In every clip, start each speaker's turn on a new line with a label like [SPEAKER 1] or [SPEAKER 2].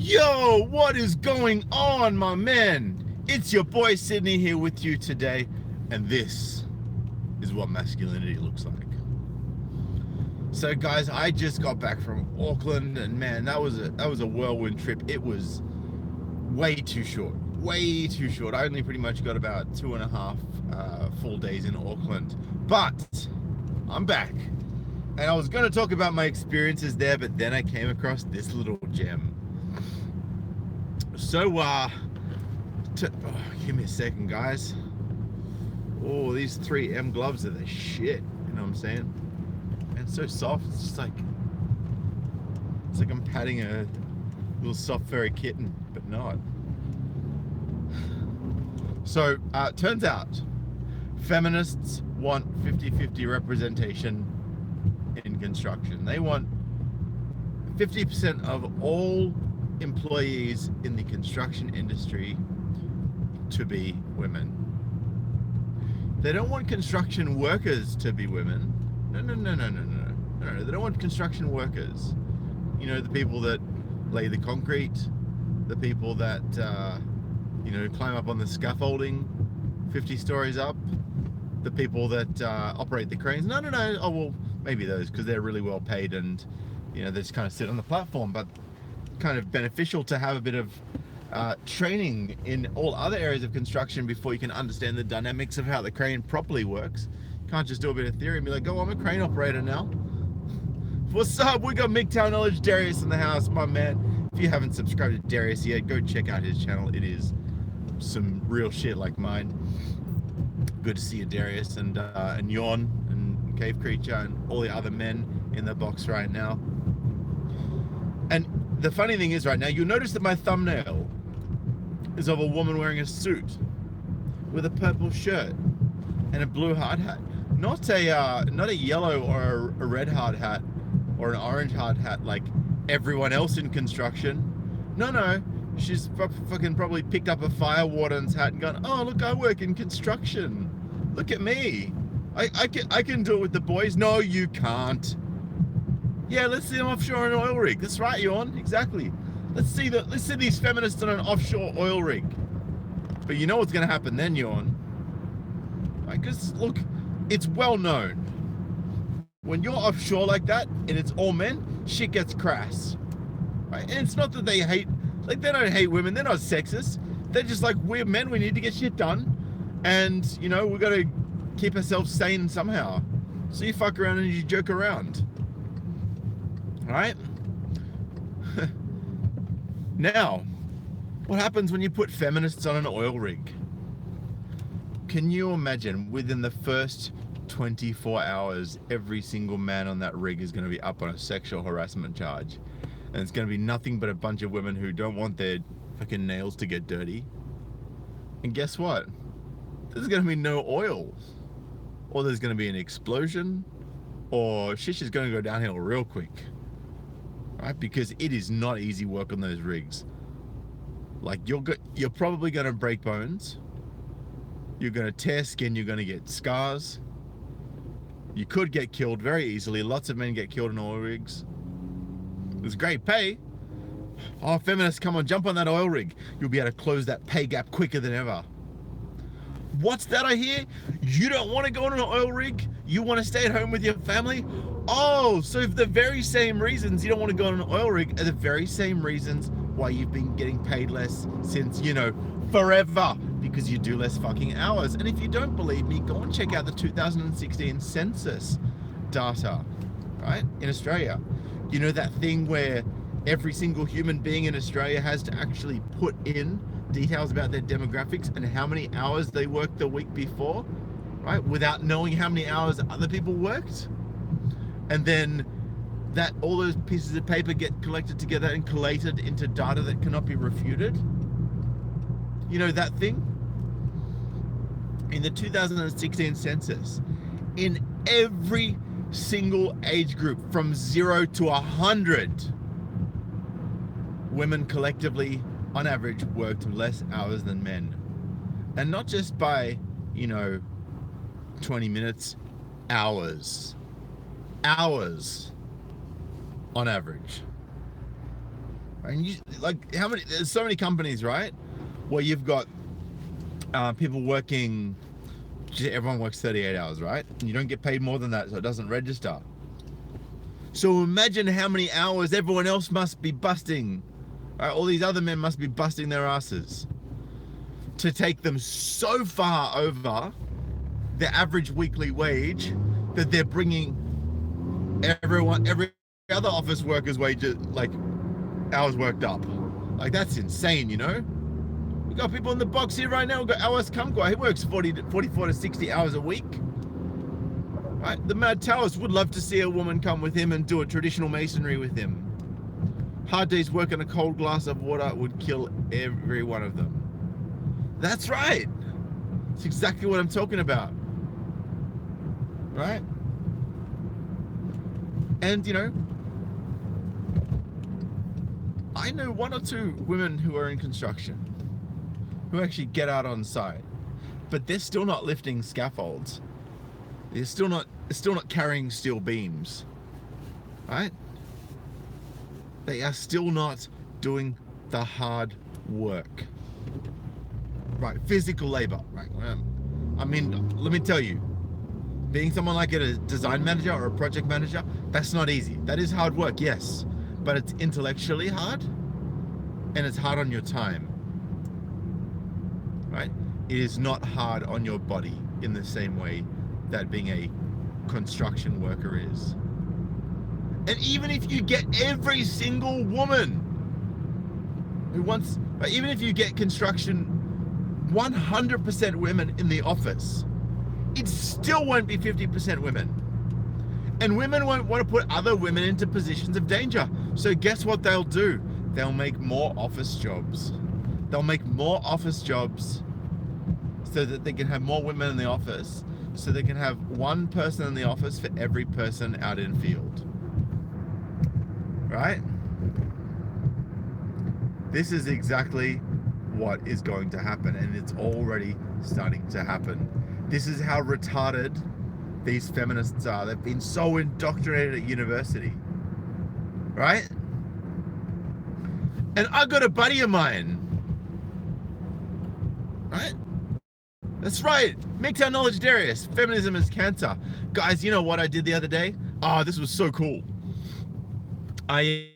[SPEAKER 1] Yo, what is going on, my man? It's your boy Sydney here with you today, and this is what masculinity looks like. So guys, I just got back from Auckland, and man, that was a whirlwind trip. It was way too short. I only pretty much got about 2.5 full days in Auckland, but I'm back. And I was going to talk about my experiences there, but then I came across this little gem. So, give me a second, guys. Oh, these 3M gloves are the shit. You know what I'm saying? And it's so soft. It's just like, it's like I'm patting a little soft furry kitten, but not. So, turns out, feminists want 50-50 representation in construction. They want 50% of all employees in the construction industry to be women. They don't want construction workers to be women. No. They don't want construction workers. You know, the people that lay the concrete, the people that, climb up on the scaffolding 50 stories up, the people that operate the cranes. No. Oh, well, maybe those, because they're really well paid and, you know, they just kind of sit on the platform. But kind of beneficial to have a bit of training in all other areas of construction before you can understand the dynamics of how the crane properly works. You can't just do a bit of theory and be like, oh, I'm a crane operator now. What's up? We got MGTOW knowledge, Darius in the house, my man. If you haven't subscribed to Darius yet, go check out his channel. It is some real shit like mine. Good to see you, Darius, and Yawn and Cave Creature and all the other men in the box right now. And the funny thing is, right now, you'll notice that my thumbnail is of a woman wearing a suit with a purple shirt and a blue hard hat. Not a yellow or a red hard hat or an orange hard hat like everyone else in construction. No. She's fucking probably picked up a fire warden's hat and gone, oh, look, I work in construction. Look at me. I can do it with the boys. No, you can't. Yeah, let's see them offshore on an oil rig. That's right, Yawn. Exactly. Let's see these feminists on an offshore oil rig. But you know what's going to happen then, Yawn? Because look, it's well known. When you're offshore like that and it's all men, shit gets crass. Right? And it's not that they hate, like they don't hate women. They're not sexist. They're just like, we're men. We need to get shit done, and you know we got to keep ourselves sane somehow. So you fuck around and you joke around. Right? Now, what happens when you put feminists on an oil rig? Can you imagine within the first 24 hours, every single man on that rig is going to be up on a sexual harassment charge? And it's going to be nothing but a bunch of women who don't want their fucking nails to get dirty. And guess what? There's going to be no oil. Or there's going to be an explosion. Or shit is going to go downhill real quick. Right? Because it is not easy work on those rigs. Like, you're probably going to break bones. You're going to tear skin. You're going to get scars. You could get killed very easily. Lots of men get killed in oil rigs. There's great pay. Oh, feminists, come on, jump on that oil rig. You'll be able to close that pay gap quicker than ever. What's that I hear? You don't want to go on an oil rig? You want to stay at home with your family? Oh, so the very same reasons you don't want to go on an oil rig are the very same reasons why you've been getting paid less since, you know, forever. Because you do less fucking hours. And if you don't believe me, go and check out the 2016 census data, right, in Australia. You know that thing where every single human being in Australia has to actually put in details about their demographics and how many hours they worked the week before, right? Without knowing how many hours other people worked. And then that all those pieces of paper get collected together and collated into data that cannot be refuted. You know that thing? In the 2016 census, in every single age group from 0 to 100, women collectively, on average, worked less hours than men. And not just by, 20 minutes, hours. Hours on average. And you, like, how many? There's so many companies, right, where you've got people working. Everyone works 38 hours, right? And you don't get paid more than that, so it doesn't register. So imagine how many hours everyone else must be busting. Right? All these other men must be busting their asses to take them so far over their average weekly wage that they're bringing every other office worker's wages, like, hours worked up. Like, that's insane, you know? We got people in the box here right now. We've got AIOST Kumquat. He works 44 to 60 hours a week. Right? The Mad Taoist would love to see a woman come with him and do a traditional masonry with him. Hard day's work in a cold glass of water would kill every one of them. That's right. It's exactly what I'm talking about. Right? And, you know, I know one or two women who are in construction who actually get out on site, but they're still not lifting scaffolds. They're still not carrying steel beams, right? They are still not doing the hard work, right? Physical labor, right? I mean, let me tell you, being someone like a design manager or a project manager, that's not easy. That is hard work, yes, but it's intellectually hard, and it's hard on your time, right? It is not hard on your body in the same way that being a construction worker is. And even if you get every single woman who wants, even if you get construction 100% women in the office, it still won't be 50% women. And women won't want to put other women into positions of danger. So guess what they'll do? They'll make more office jobs. They'll make more office jobs so that they can have more women in the office, so they can have one person in the office for every person out in field. Right? This is exactly what is going to happen, and it's already starting to happen. This is how retarded these feminists are. They've been so indoctrinated at university. Right? And I got a buddy of mine. Right? That's right. MGTOW knowledge Darius. Feminism is cancer. Guys, you know what I did the other day? Oh, this was so cool. I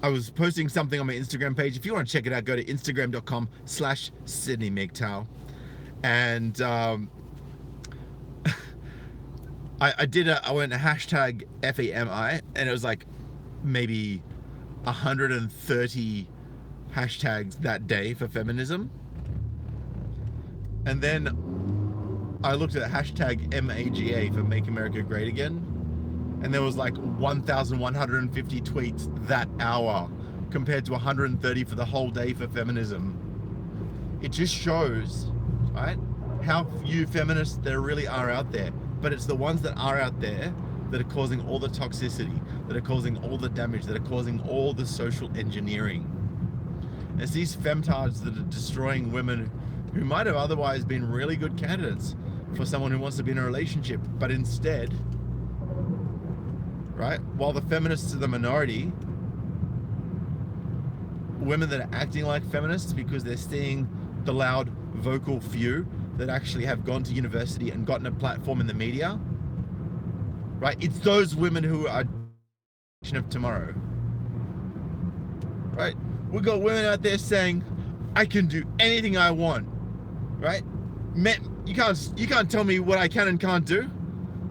[SPEAKER 1] was posting something on my Instagram page. If you want to check it out, go to instagram.com/SydneyMGTOW. And I went hashtag FEMI, and it was like maybe 130 hashtags that day for feminism. And then I looked at hashtag MAGA for Make America Great Again, and there was like 1,150 tweets that hour compared to 130 for the whole day for feminism. It just shows, right, how few feminists there really are out there. But it's the ones that are out there that are causing all the toxicity, that are causing all the damage, that are causing all the social engineering. It's these femtards that are destroying women who might have otherwise been really good candidates for someone who wants to be in a relationship, but instead, right, while the feminists are the minority, women that are acting like feminists because they're seeing the loud vocal few that actually have gone to university and gotten a platform in the media, right? It's those women who are of tomorrow, right? We've got women out there saying, I can do anything I want, right? Men, you can't tell me what I can and can't do.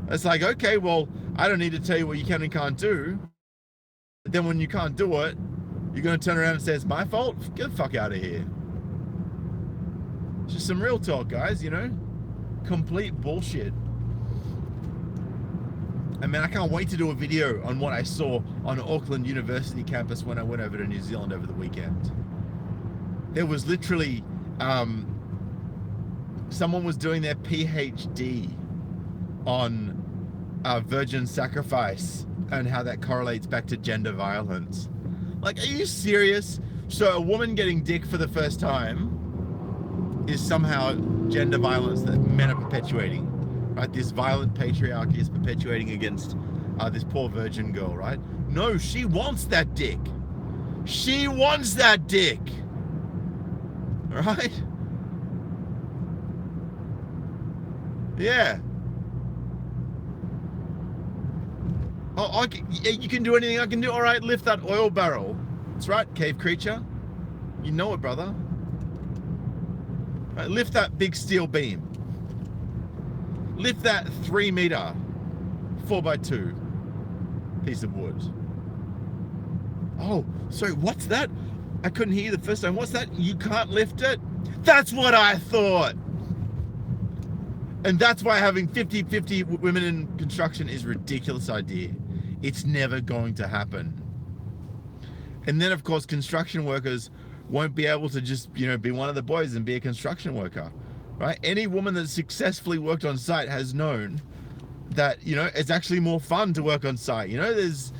[SPEAKER 1] It's like, okay, well, I don't need to tell you what you can and can't do. But then when you can't do it, you're going to turn around and say it's my fault? Get the fuck out of here. It's just some real talk, guys, you know? Complete bullshit. And man, I can't wait to do a video on what I saw on Auckland University campus when I went over to New Zealand over the weekend. There was literally, someone was doing their PhD on virgin sacrifice and how that correlates back to gender violence. Like, are you serious? So a woman getting dick for the first time is somehow gender violence that men are perpetuating, right? This violent patriarchy is perpetuating against this poor virgin girl, right? No, she wants that dick. She wants that dick. Right? Yeah. Oh, you can do anything I can do. All right, lift that oil barrel. That's right, cave creature. You know it, brother. Right, lift that big steel beam. Lift that 3 meter 4x2 piece of wood. Oh, sorry, what's that? I couldn't hear you the first time. What's that? You can't lift it? That's what I thought. And that's why having 50-50 women in construction is a ridiculous idea. It's never going to happen. And then, of course, construction workers won't be able to just, be one of the boys and be a construction worker, right? Any woman that's successfully worked on site has known that, it's actually more fun to work on site. There's,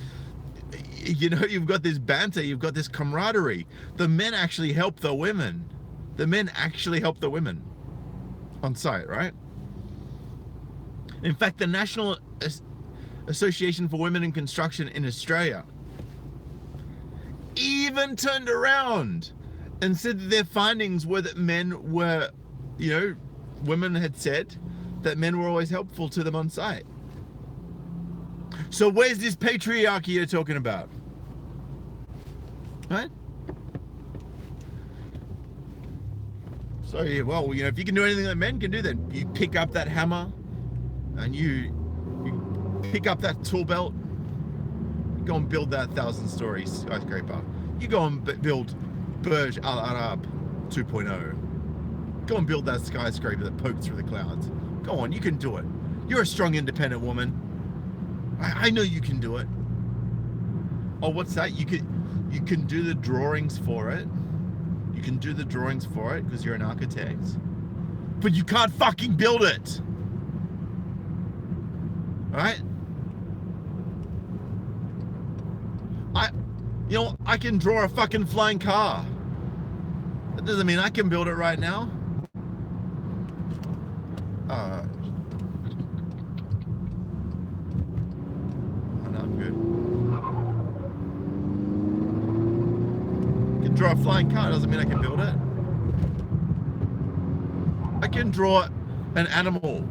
[SPEAKER 1] you've got this banter, you've got this camaraderie. The men actually help the women. The men actually help the women on site, right? In fact, the National Association for Women in Construction in Australia even turned around and said that their findings were that men were, women had said that men were always helpful to them on site. So where's this patriarchy you're talking about? Right? So, yeah, well, if you can do anything that men can do, then you pick up that hammer and you pick up that tool belt, you go and build that 1,000-story skyscraper. You go and build Burj Al Arab 2.0. Go and build that skyscraper that pokes through the clouds. Go on, you can do it. You're a strong, independent woman. I know you can do it. Oh, what's that? You can do the drawings for it. You can do the drawings for it because you're an architect. But you can't fucking build it. Right? I can draw a fucking flying car. That doesn't mean I can build it right now. No, I'm good. I can draw a flying car, doesn't mean I can build it. I can draw an animal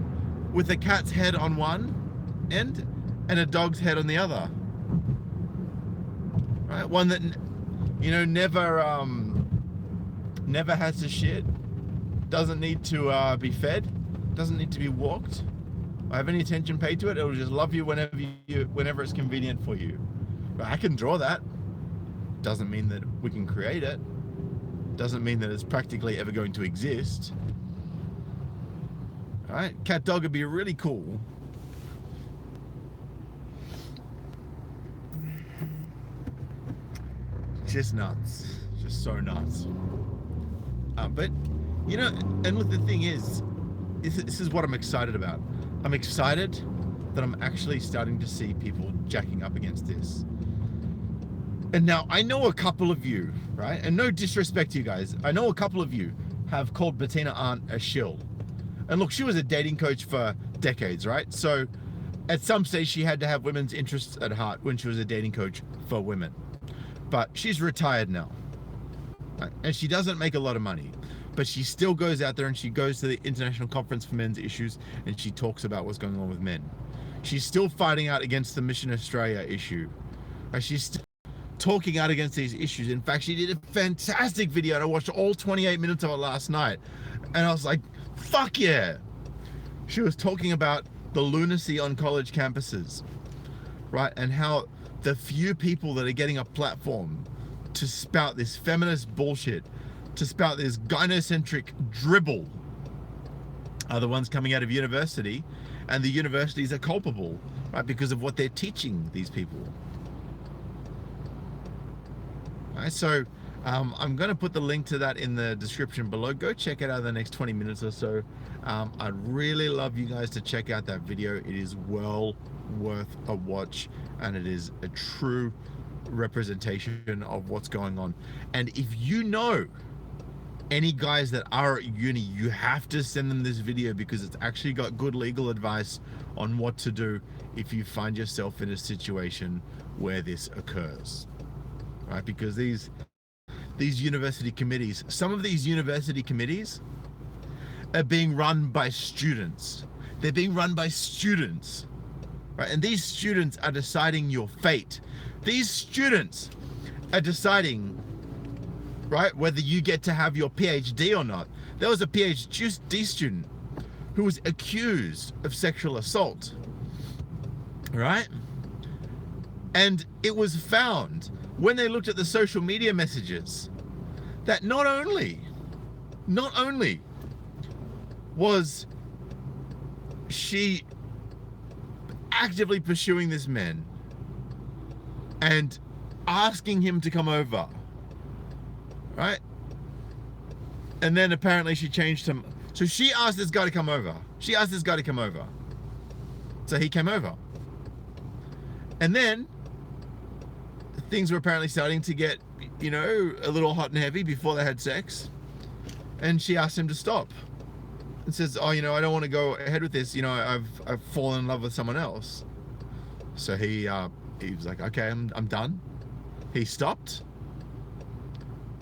[SPEAKER 1] with a cat's head on one end and a dog's head on the other. Right? One that, never has to shit, doesn't need to be fed, doesn't need to be walked, or have any attention paid to it. It'll just love you whenever it's convenient for you. But I can draw that. Doesn't mean that we can create it. Doesn't mean that it's practically ever going to exist. All right, cat dog would be really cool. Just nuts, just so nuts. But and look, the thing is, this is what I'm excited about. I'm excited that I'm actually starting to see people jacking up against this. And now I know a couple of you, right? And no disrespect to you guys, I know a couple of you have called Bettina Arndt a shill. And look, she was a dating coach for decades, right? So at some stage she had to have women's interests at heart when she was a dating coach for women. But she's retired now, right? And she doesn't make a lot of money, but she still goes out there and she goes to the International Conference for Men's Issues and she talks about what's going on with men. She's still fighting out against the Mission Australia issue. Right? She's still talking out against these issues. In fact, she did a fantastic video and I watched all 28 minutes of it last night and I was like, fuck yeah. She was talking about the lunacy on college campuses, right? And how the few people that are getting a platform to spout this feminist bullshit, to spout this gynocentric dribble, are the ones coming out of university, and the universities are culpable, right, because of what they're teaching these people. Right, so I'm going to put the link to that in the description below. Go check it out in the next 20 minutes or so. I'd really love you guys to check out that video. It is well worth a watch and it is a true representation of what's going on. And if you know any guys that are at uni, you have to send them this video because it's actually got good legal advice on what to do if you find yourself in a situation where this occurs, right? Because these university committees, some of these university committees are being run by students. They're being run by students, right? And these students are deciding your fate. These students are deciding, right, whether you get to have your PhD or not. There was a PhD student who was accused of sexual assault, right? And it was found when they looked at the social media messages that not only was she actively pursuing this man and asking him to come over, right? And then apparently she changed him. So she asked this guy to come over. So he came over. And then things were apparently starting to get, you know, a little hot and heavy before they had sex. And she asked him to stop and says, oh, you know, I don't want to go ahead with this. You know, I've fallen in love with someone else. So he was like, okay, I'm done. He stopped.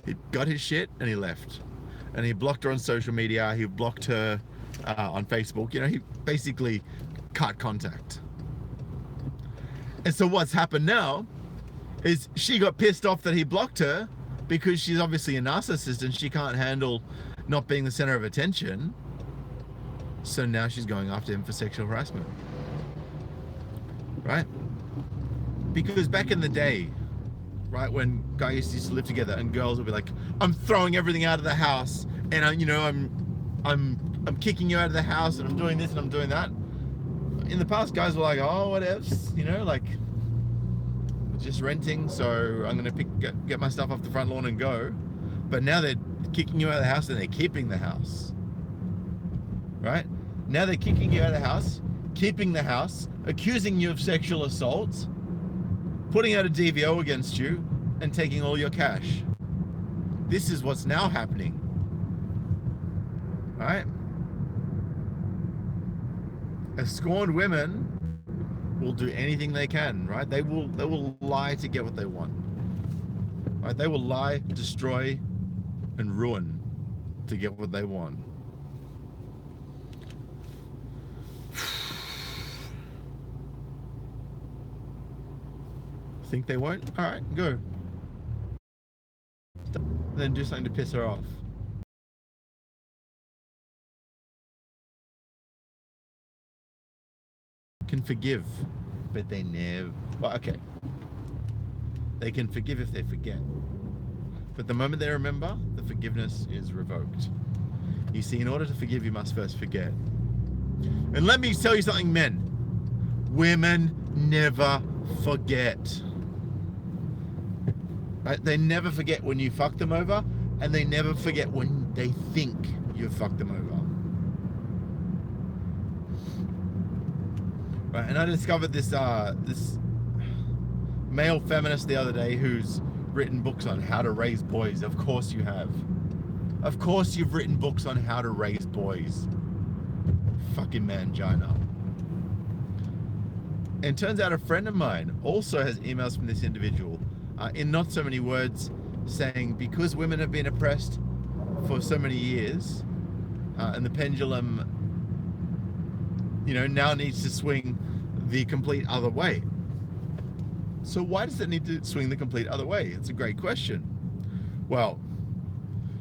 [SPEAKER 1] He got his shit and he left. And he blocked her on social media. He blocked her on Facebook. You know, he basically cut contact. And so what's happened now is she got pissed off that he blocked her because she's obviously a narcissist and she can't handle not being the center of attention. So now she's going after him for sexual harassment, right? Because back in the day, right, when guys used to live together and girls would be like, I'm throwing everything out of the house and I'm kicking you out of the house and I'm doing this and I'm doing that. In the past, guys were like, oh, whatevs, you know, like, just renting, so I'm gonna get my stuff off the front lawn and go. But now they're kicking you out of the house and they're keeping the house, right? Now they're kicking you out of the house, keeping the house, accusing you of sexual assault, putting out a DVO against you, and taking all your cash. This is what's now happening, right? As scorned women will do anything they can, right? They will lie to get what they want, right? They will lie, destroy, and ruin to get what they want. Think they won't? All right, go. Then do something to piss her off. Can forgive, but they never. Well, okay. They can forgive if they forget, but the moment they remember, the forgiveness is revoked. You see, in order to forgive, you must first forget. And let me tell you something, men. Women never forget. Right? They never forget when you fuck them over, and they never forget when they think you fucked them over. Right, and I discovered this this male feminist the other day who's written books on how to raise boys. Of course you have. Of course you've written books on how to raise boys. Fucking mangina. And turns out a friend of mine also has emails from this individual in not so many words saying, because women have been oppressed for so many years and the pendulum, you know, now needs to swing the complete other way. So why does it need to swing the complete other way? It's a great question. Well,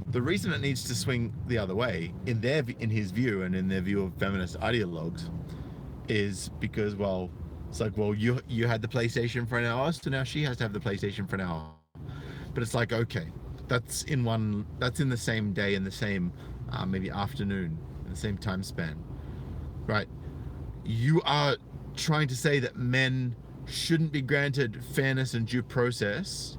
[SPEAKER 1] the reason it needs to swing the other way, in his view and in their view of feminist ideologues, is because, well, it's like, well, you had the PlayStation for an hour, so now she has to have the PlayStation for an hour. But it's like, okay, that's in the same day, in the same maybe afternoon, in the same time span, right? You are trying to say that men shouldn't be granted fairness and due process,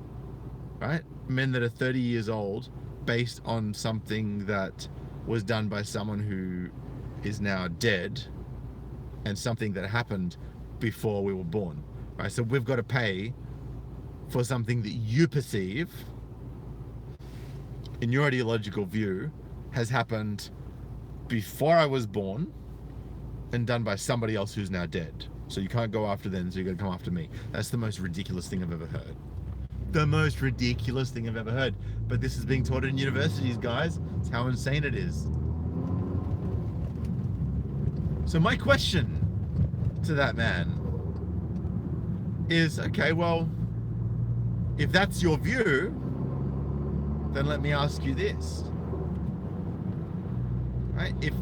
[SPEAKER 1] right? Men that are 30 years old, based on something that was done by someone who is now dead, and something that happened before we were born, right? So we've got to pay for something that you perceive in your ideological view, has happened before I was born and done by somebody else who's now dead. So you can't go after them, so you're going to come after me. That's the most ridiculous thing I've ever heard. The most ridiculous thing I've ever heard. But this is being taught in universities, guys. It's how insane it is. So my question to that man is, okay, well, if that's your view, then let me ask you this. Right? If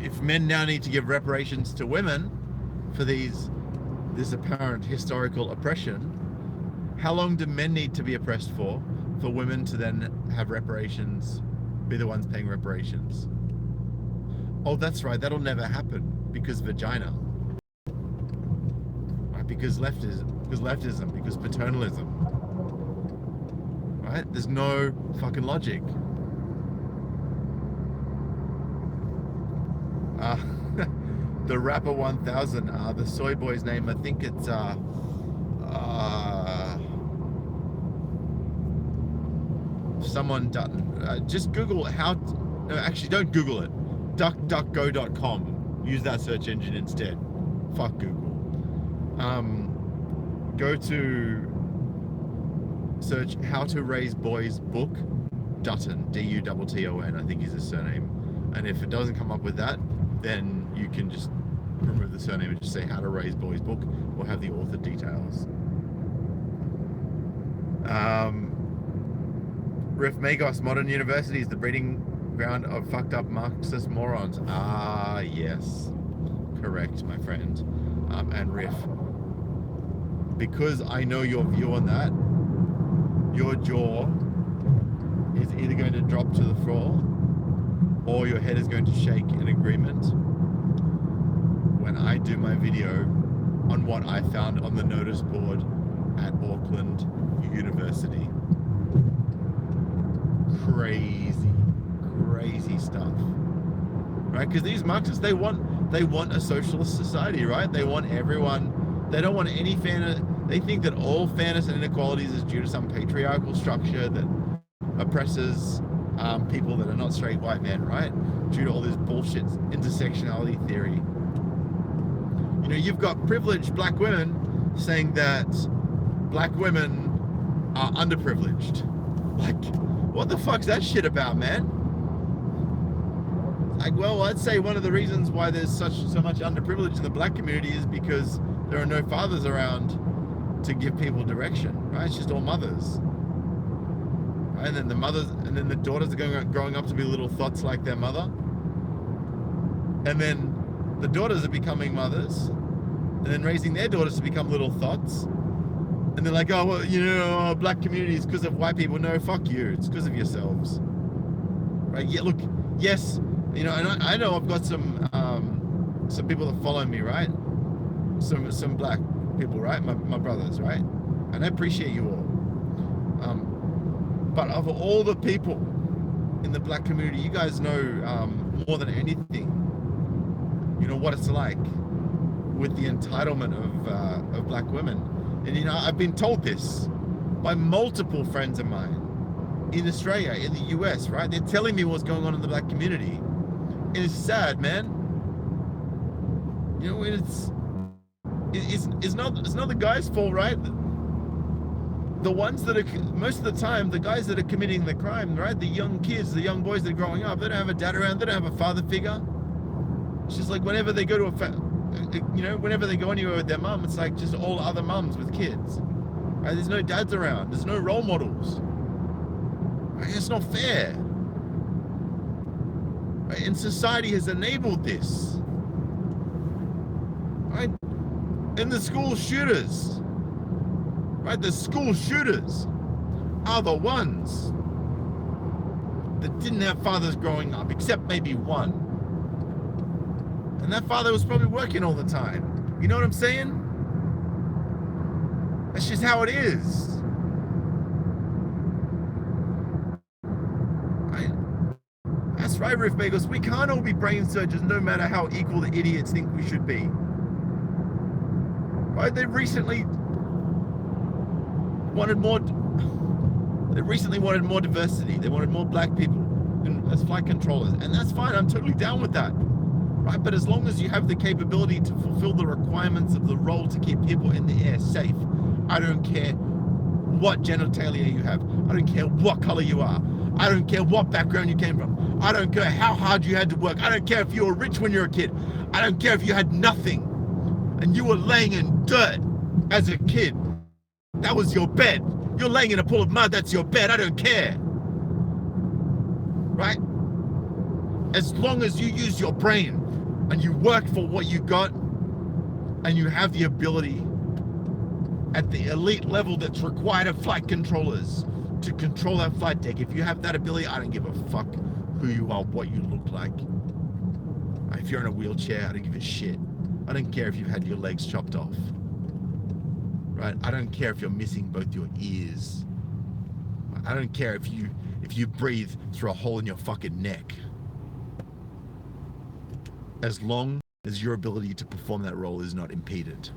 [SPEAKER 1] if men now need to give reparations to women for this apparent historical oppression, how long do men need to be oppressed for women to then have reparations, be the ones paying reparations? Oh, that's right, that'll never happen because vagina. Right? Because leftism, because paternalism. Right? There's no fucking logic. The rapper 1000, the soy boy's name, I think it's someone done. Just Google how. No, actually, don't Google it. DuckDuckGo.com. Use that search engine instead. Fuck Google. Go to search how to raise boys book. Dutton, D-U-T-T-O-N, I think is his surname. And if it doesn't come up with that, then you can just remove the surname and just say how to raise boys book, or have the author details. Ref Magos, modern university is the breeding ground of fucked up Marxist morons. Ah, yes. Correct, my friend. And Riff, because I know your view on that, your jaw is either going to drop to the floor or your head is going to shake in agreement when I do my video on what I found on the notice board at Auckland University. Crazy stuff, right? Because these Marxists, they want a socialist society, right? They want everyone. They don't want any fairness. They think that all fairness and inequalities is due to some patriarchal structure that oppresses people that are not straight white men, right? Due to all this bullshit intersectionality theory. You know, you've got privileged black women saying that black women are underprivileged. Like, what the fuck's that shit about, man? Like, well, I'd say one of the reasons why there's so much underprivilege in the black community is because there are no fathers around to give people direction, right? It's just all mothers. Right? And then the mothers, and then the daughters are growing up to be little thots like their mother. And then the daughters are becoming mothers, and then raising their daughters to become little thots. And they're like, oh, well, you know, black community is because of white people. No, fuck you. It's because of yourselves. Right? Yeah, look, yes, you know, and I know I've got some people that follow me, right? Some black people, right? My brothers, right? And I appreciate you all. But of all the people in the black community, you guys know more than anything, you know, what it's like with the entitlement of black women. And, you know, I've been told this by multiple friends of mine in Australia, in the US, right? They're telling me what's going on in the black community. And it's sad, man. You know, it's not the guy's fault, right? The ones that are, most of the time, the guys that are committing the crime, right? The young kids, the young boys that are growing up, they don't have a dad around, they don't have a father figure. It's just like whenever they go to whenever they go anywhere with their mum, it's like just all other mums with kids. Right? There's no dads around. There's no role models. Right? It's not fair. Right? And society has enabled this. Right? And the school shooters, right? The school shooters are the ones that didn't have fathers growing up, except maybe one. And that father was probably working all the time. You know what I'm saying? That's just how it is. Right? That's right, Riff Bagels. We can't all be brain surgeons no matter how equal the idiots think we should be. Right? They recently... wanted more. They recently wanted more diversity. They wanted more black people as flight controllers, and that's fine. I'm totally down with that, right? But as long as you have the capability to fulfill the requirements of the role to keep people in the air safe, I don't care what genitalia you have. I don't care what color you are. I don't care what background you came from. I don't care how hard you had to work. I don't care if you were rich when you were a kid. I don't care if you had nothing and you were laying in dirt as a kid. That was your bed. You're laying in a pool of mud, that's your bed. I don't care. Right? As long as you use your brain and you work for what you got and you have the ability at the elite level that's required of flight controllers to control that flight deck. If you have that ability, I don't give a fuck who you are, what you look like. If you're in a wheelchair, I don't give a shit. I don't care if you've had your legs chopped off. Right? I don't care if you're missing both your ears. I don't care if you breathe through a hole in your fucking neck. As long as your ability to perform that role is not impeded.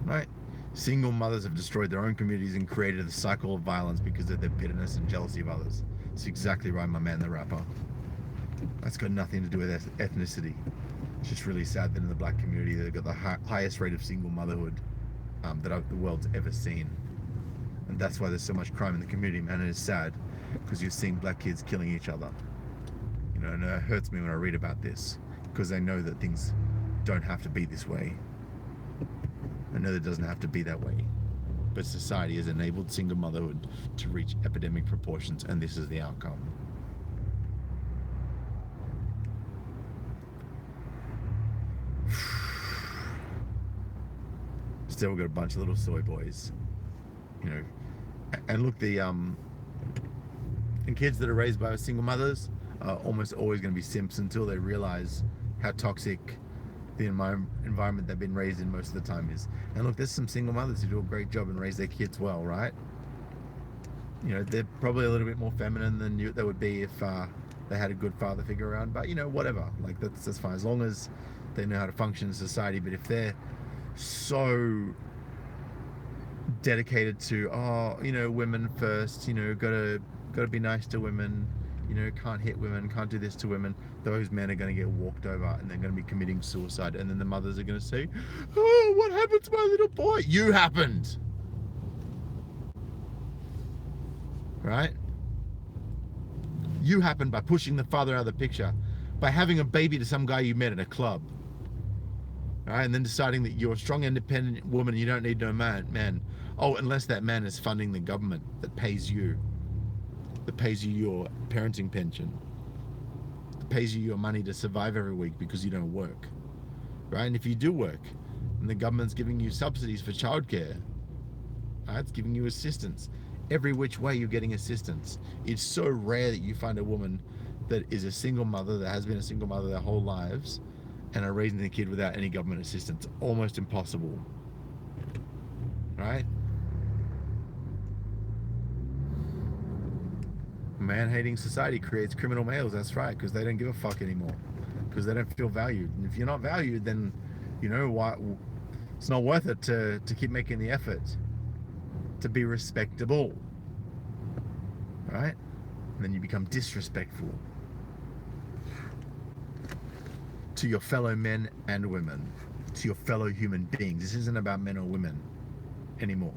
[SPEAKER 1] Right? Single mothers have destroyed their own communities and created a cycle of violence because of their bitterness and jealousy of others. It's exactly right, my man, the rapper. That's got nothing to do with ethnicity. It's just really sad that in the black community they've got the highest rate of single motherhood that the world's ever seen. And that's why there's so much crime in the community, man. And it's sad because you're seeing black kids killing each other. You know, and it hurts me when I read about this because I know that things don't have to be this way. I know that it doesn't have to be that way, but society has enabled single motherhood to reach epidemic proportions, and this is the outcome. Still, we've got a bunch of little soy boys, you know, and look, and kids that are raised by single mothers are almost always going to be simps until they realize how toxic the environment they've been raised in most of the time is. And look, there's some single mothers who do a great job and raise their kids well, right? You know, they're probably a little bit more feminine than they would be if they had a good father figure around, but you know, whatever, like that's fine as long as they know how to function in society. But if they're so dedicated to, oh, you know, women first, you know, gotta be nice to women, you know, can't hit women, can't do this to women, those men are going to get walked over and they're going to be committing suicide, and then the mothers are going to say, oh, what happened to my little boy? You happened. Right? You happened by pushing the father out of the picture, by having a baby to some guy you met at a club. Right? And then deciding that you're a strong, independent woman, you don't need no man. Oh, unless that man is funding the government that pays you your parenting pension, that pays you your money to survive every week because you don't work, right? And if you do work, and the government's giving you subsidies for childcare, right? It's giving you assistance. Every which way you're getting assistance. It's so rare that you find a woman that is a single mother, that has been a single mother their whole lives, and are raising their kid without any government assistance. Almost impossible, right? Man-hating society creates criminal males, that's right, because they don't give a fuck anymore, because they don't feel valued. And if you're not valued, then, you know what, it's not worth it to keep making the effort to be respectable, right? And then you become disrespectful to your fellow men and women, to your fellow human beings. This isn't about men or women anymore.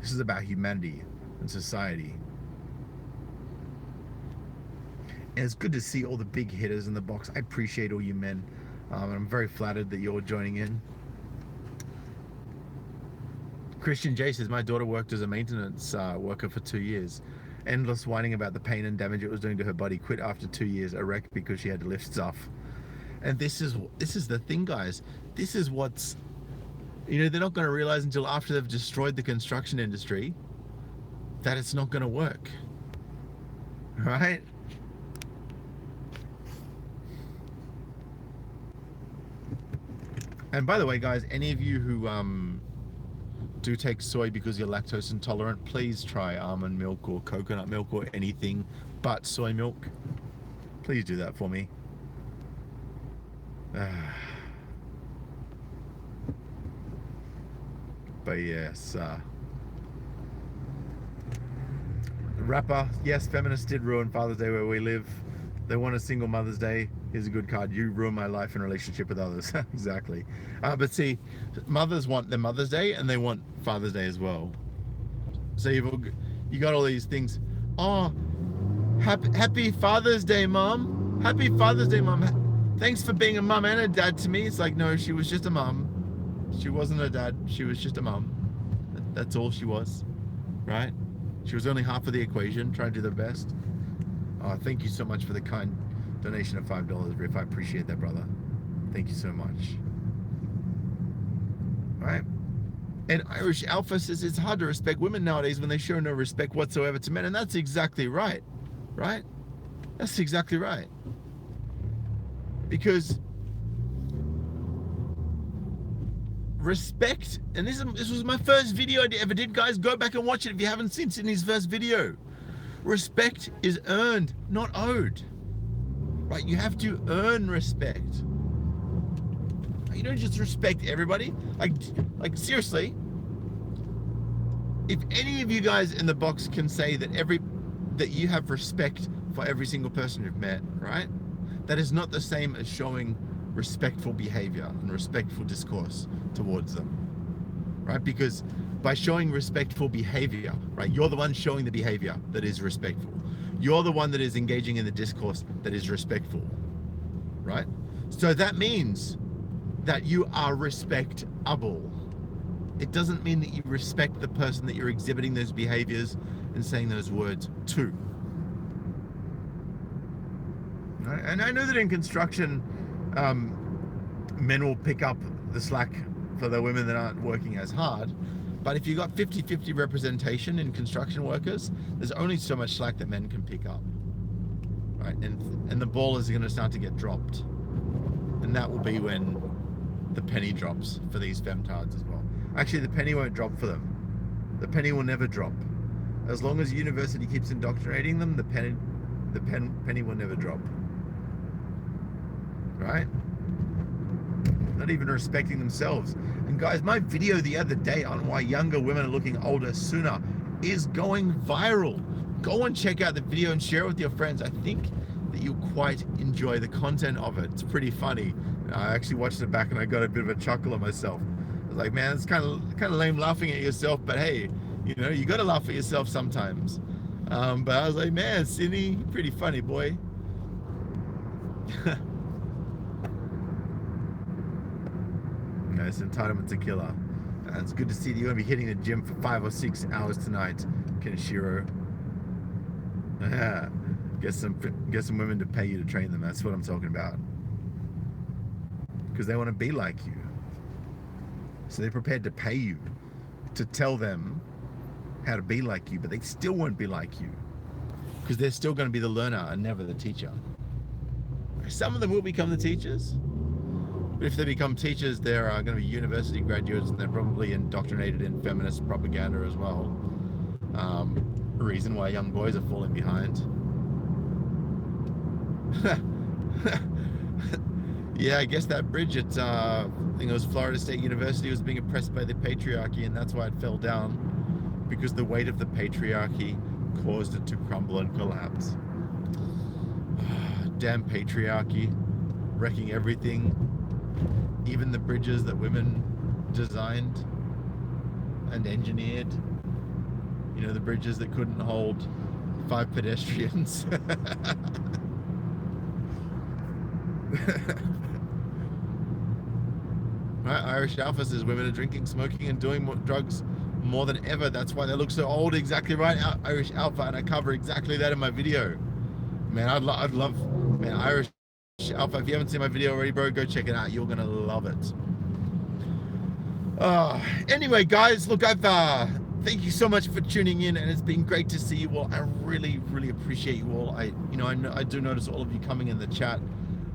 [SPEAKER 1] This is about humanity and society. And it's good to see all the big hitters in the box. I appreciate all you men. And I'm very flattered that you're joining in. Christian J says, my daughter worked as a maintenance worker for 2 years. Endless whining about the pain and damage it was doing to her body. Quit after 2 years, a wreck because she had to lift stuff. And this is the thing, guys. This is what's, you know, they're not going to realize until after they've destroyed the construction industry that it's not going to work. Right? And by the way, guys, any of you who do take soy because you're lactose intolerant, please try almond milk or coconut milk or anything but soy milk. Please do that for me. But yes, rapper, yes, feminists did ruin Father's Day where we live. They want a single Mother's Day. Here's a good card. You ruin my life in relationship with others. Exactly. But see, mothers want their Mother's Day and they want Father's Day as well. So you got all these things. Oh, happy Father's Day, Mom. Happy Father's Day, Mom. Thanks for being a mum and a dad to me. It's like, no, she was just a mum. She wasn't a dad. She was just a mum. That's all she was, right? She was only half of the equation, trying to do the best. Oh, thank you so much for the kind donation of $5, Riff. I appreciate that, brother. Thank you so much. All right. And Irish Alpha says it's hard to respect women nowadays when they show no respect whatsoever to men. And that's exactly right. Right? That's exactly right. Because respect, and this was my first video I ever did, guys. Go back and watch it if you haven't seen Sydney's first video. Respect is earned, not owed. Right? You have to earn respect. You don't just respect everybody. Like seriously, if any of you guys in the box can say that you have respect for every single person you've met, right? That is not the same as showing respectful behavior and respectful discourse towards them, right? Because by showing respectful behavior, right, you're the one showing the behavior that is respectful. You're the one that is engaging in the discourse that is respectful, right? So that means that you are respectable. It doesn't mean that you respect the person that you're exhibiting those behaviors and saying those words to. Right? And I know that in construction, men will pick up the slack for the women that aren't working as hard. But if you've got 50-50 representation in construction workers, there's only so much slack that men can pick up. Right? And the ball is going to start to get dropped. And that will be when the penny drops for these femtards as well. Actually, the penny won't drop for them. The penny will never drop. As long as the university keeps indoctrinating them, the penny will never drop. Right? Not even respecting themselves. And guys, my video the other day on why younger women are looking older sooner is going viral. Go and check out the video and share it with your friends. I think that you'll quite enjoy the content of it. It's pretty funny. I actually watched it back and I got a bit of a chuckle at myself. I was like, man, it's kind of lame laughing at yourself, but hey, you know, you got to laugh at yourself sometimes. But I was like, man, Sydney, pretty funny, boy. It's entitlement to killer. It's good to see that you're going to be hitting the gym for 5 or 6 hours tonight, Kenshiro. Get some women to pay you to train them. That's what I'm talking about. Because they want to be like you. So they're prepared to pay you to tell them how to be like you, but they still won't be like you. Because they're still going to be the learner and never the teacher. Some of them will become the teachers. But if they become teachers, they're going to be university graduates and they're probably indoctrinated in feminist propaganda as well. Reason why young boys are falling behind. Yeah, I guess that bridge at, I think it was Florida State University, was being oppressed by the patriarchy, and that's why it fell down, because the weight of the patriarchy caused it to crumble and collapse. Damn patriarchy, wrecking everything. Even the bridges that women designed and engineered. You know, the bridges that couldn't hold 5 pedestrians. Right, Irish Alpha says women are drinking, smoking, and doing drugs more than ever. That's why they look so old. Exactly right, Irish Alpha, and I cover exactly that in my video. Man, I'd love, man, Irish Alpha, if you haven't seen my video already, bro, go check it out. You're gonna love it. Anyway, guys, look, thank you so much for tuning in, and it's been great to see you all. I really, really appreciate you all. I do notice all of you coming in the chat.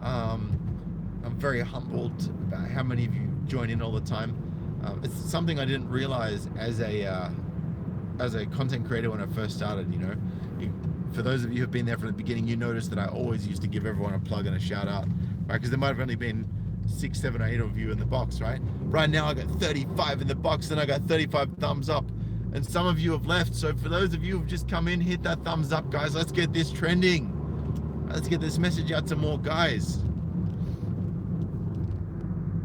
[SPEAKER 1] I'm very humbled about how many of you join in all the time. It's something I didn't realize as a content creator when I first started. You know, for those of you who've been there from the beginning, you noticed that I always used to give everyone a plug and a shout out, right? Because there might have only been 6, 7, or 8 of you in the box, right? Right now I got 35 in the box, and I got 35 thumbs up, and some of you have left. So for those of you who've just come in, hit that thumbs up, guys. Let's get this trending. Let's get this message out to more guys.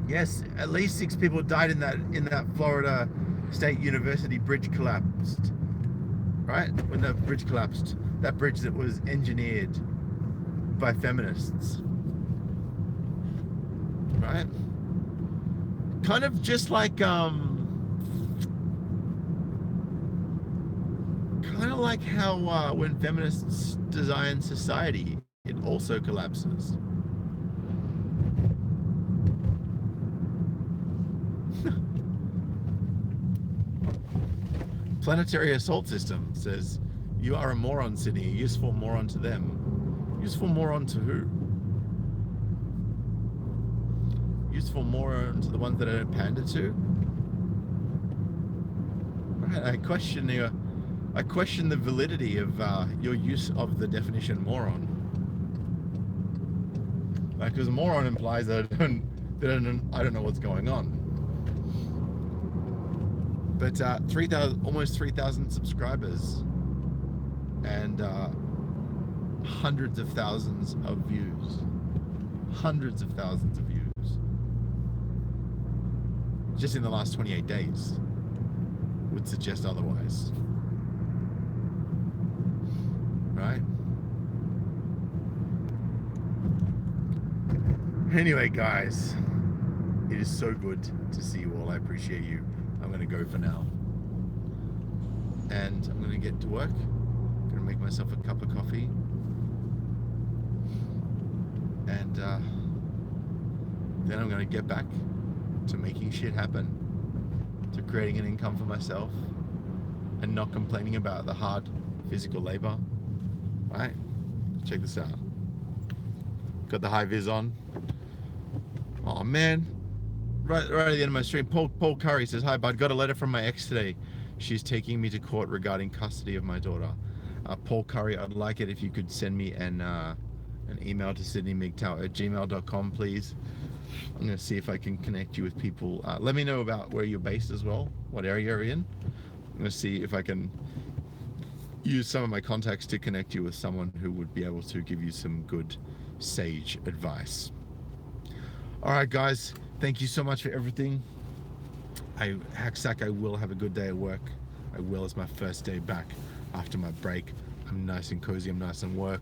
[SPEAKER 1] Yes, at least 6 people died in that Florida State University bridge collapsed. Right? When the bridge collapsed, that bridge that was engineered by feminists. Right? Kind of just like kind of like how when feminists design society, it also collapses. Planetary Assault System says, you are a moron, Sydney, a useful moron to them. Useful moron to who? Useful moron to the ones that I don't pander to? Right, I question the validity of your use of the definition moron. Because moron implies that I don't know what's going on. But almost 3,000 subscribers and hundreds of thousands of views. Hundreds of thousands of views. Just in the last 28 days would suggest otherwise. Right? Anyway, guys, it is so good to see you all. I appreciate you. I'm going to go for now. And I'm going to get to work. I'm going to make myself a cup of coffee. And then I'm going to get back to making shit happen. To creating an income for myself. And not complaining about the hard physical labor. Right? Check this out. Got the high vis on. Oh man. Right at the end of my stream, Paul Curry says, hi bud, got a letter from my ex today. She's taking me to court regarding custody of my daughter. Paul Curry, I'd like it if you could send me an email to sydneymigtow@gmail.com, please. I'm going to see if I can connect you with people. Let me know about where you're based as well, what area you're in. I'm going to see if I can use some of my contacts to connect you with someone who would be able to give you some good, sage advice. All right, guys. Thank you so much for everything. Hacksack, I will have a good day at work. I will. It's my first day back after my break. I'm nice and cozy. I'm nice and work.